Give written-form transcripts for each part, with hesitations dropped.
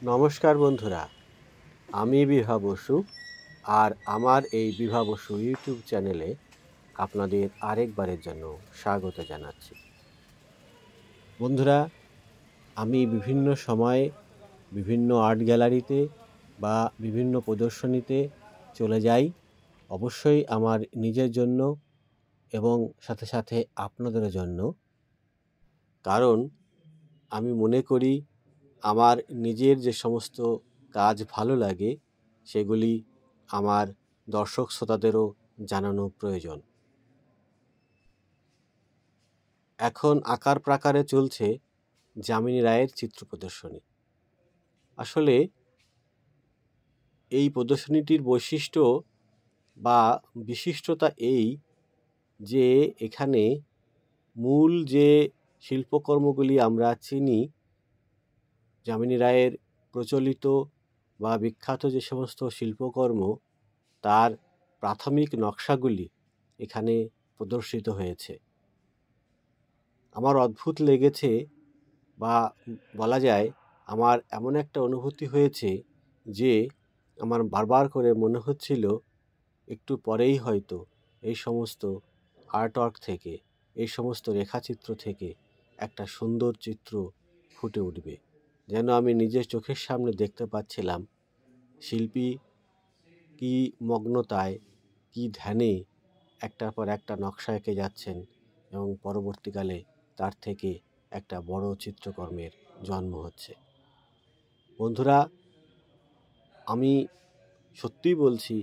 নমস্কার বন্ধুরা, আমি বিভা বসু আর আমার এই বিভা বসু ইউটিউব চ্যানেলে আপনাদের আরেকবারের জন্য স্বাগত জানাচ্ছি। বন্ধুরা, আমি বিভিন্ন সময়ে বিভিন্ন আর্ট গ্যালারিতে বা বিভিন্ন প্রদর্শনীতে চলে যাই, অবশ্যই আমার নিজের জন্য এবং সাথে সাথে আপনাদের জন্য। কারণ আমি মনে করি আমার নিজের যে সমস্ত কাজ ভালো লাগে সেগুলি আমার দর্শক শ্রোতাদেরও জানানো প্রয়োজন। এখন আকার প্রাকারে চলছে যামিনী রায়ের চিত্র প্রদর্শনী। আসলে এই প্রদর্শনীটির বৈশিষ্ট্য বা বিশিষ্টতা এই যে এখানে মূল যে শিল্পকর্মগুলি আমরা চিনি, যামিনী রায়ের প্রচলিত বা বিখ্যাত যে সমস্ত শিল্পকর্ম তার প্রাথমিক নকশাগুলি এখানে প্রদর্শিত হয়েছে। আমার অদ্ভুত লেগেছে বা বলা যায় আমার এমন একটা অনুভূতি হয়েছে যে আমার বারবার করে মনে হচ্ছিল একটু পরেই হয়তো এই সমস্ত আর্টওয়ার্ক থেকে, এই সমস্ত রেখাচিত্র থেকে একটা সুন্দর চিত্র ফুটে উঠবে। যেন আমি নিজের চোখের সামনে দেখতে পাচ্ছিলাম শিল্পী কী মগ্নতায়, কী ধ্যানে একটার পর একটা নকশা এঁকে যাচ্ছেন এবং পরবর্তীকালে তার থেকে একটা বড় চিত্রকর্মের জন্ম হচ্ছে। বন্ধুরা, আমি সত্যিই বলছি,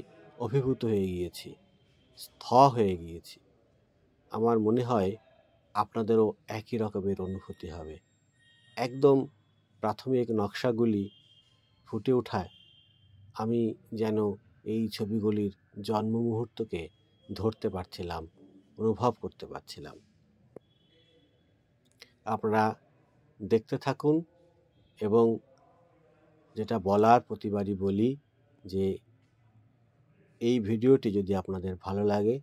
অভিভূত হয়ে গিয়েছি, হয়ে গিয়েছি। আমার মনে হয় আপনাদেরও একই রকমের অনুভূতি হবে। একদম প্রাথমিক নকশাগুলি ফুটে ওঠায় আমি যেন এই ছবিগুলির জন্ম মুহূর্তকে ধরতে পারছিলাম, অনুভব করতে পারছিলাম। আপনারা দেখতে থাকুন এবং যেটা বলার প্রতিবারই বলি যে এই ভিডিওটি যদি আপনাদের ভালো লাগে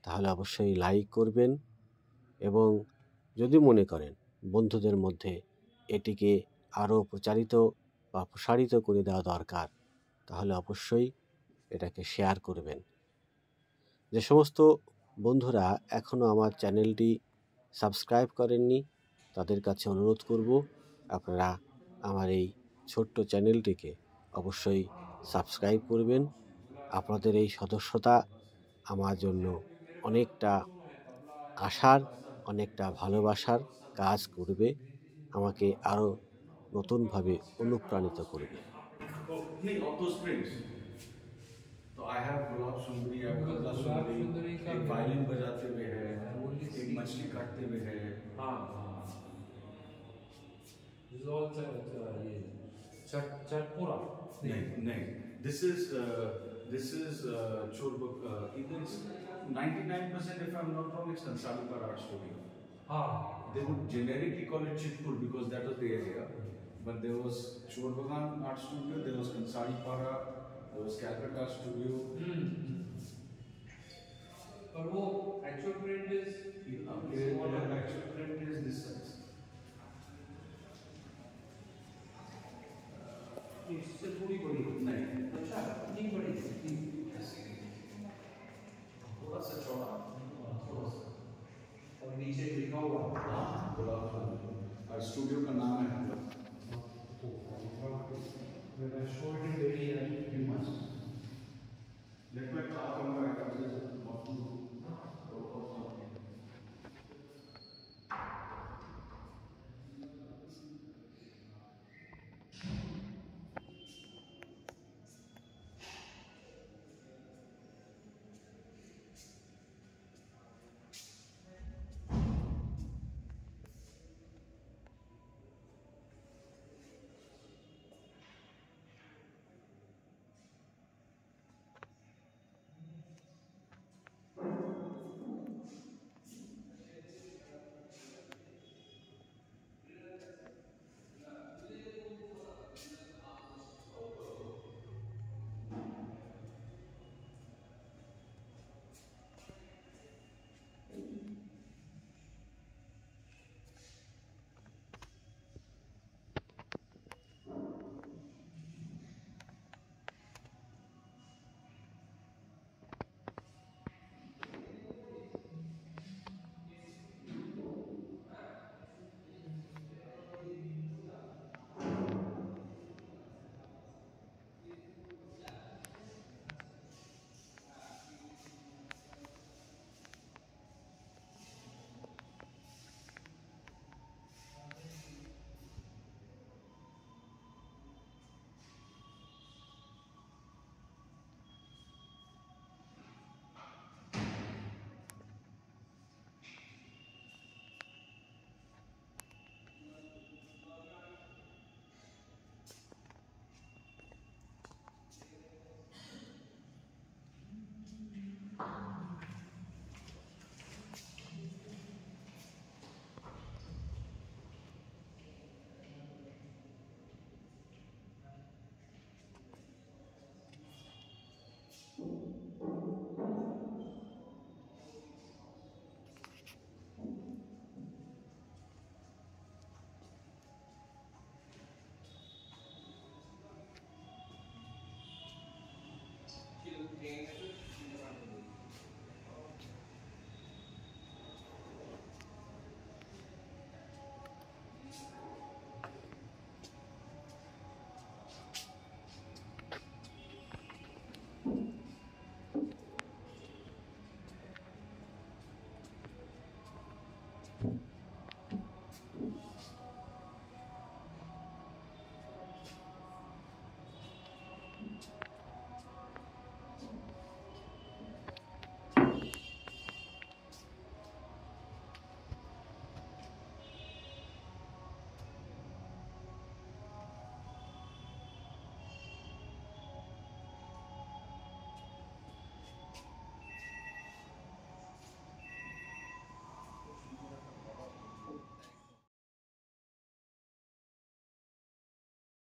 তাহলে অবশ্যই লাইক করবেন এবং যদি মনে করেন বন্ধুদের মধ্যে এটিকে আরও প্রচারিত বা প্রসারিত করে দেওয়া দরকার তাহলে অবশ্যই এটাকে শেয়ার করবেন। যে সমস্ত বন্ধুরা এখনও আমার চ্যানেলটি সাবস্ক্রাইব করেননি তাদের কাছে অনুরোধ করব আপনারা আমার এই ছোট্ট চ্যানেলটিকে অবশ্যই সাবস্ক্রাইব করবেন। আপনাদের এই সদস্যতা আমার জন্য অনেকটা আশার, অনেকটা ভালোবাসার কাজ করবে, আমাকে আরও নতুনভাবে অনুপ্রাণিত করবে। नहीं ऑफ दो स्ट्रिंग्स तो I have gulab Sundari, I have कमला सुंदरी, एक वायलिन बजाते हुए है, एक मछली काटते हुए है। हाँ हाँ दिस इज ऑल ये चटपुरा नहीं नहीं दिस इज चोर either it's 99% if I'm not wrong it's Kansalipur Art Studio. They would generically call it Chitpur because that was the area, but there was Chorbagan Art Studio, there was Kansalipara, there was Calcutta Studio. और वो actual print is Actual print is this size. इससे थोड़ी बड़ी नहीं अच्छा इतनी बड़ी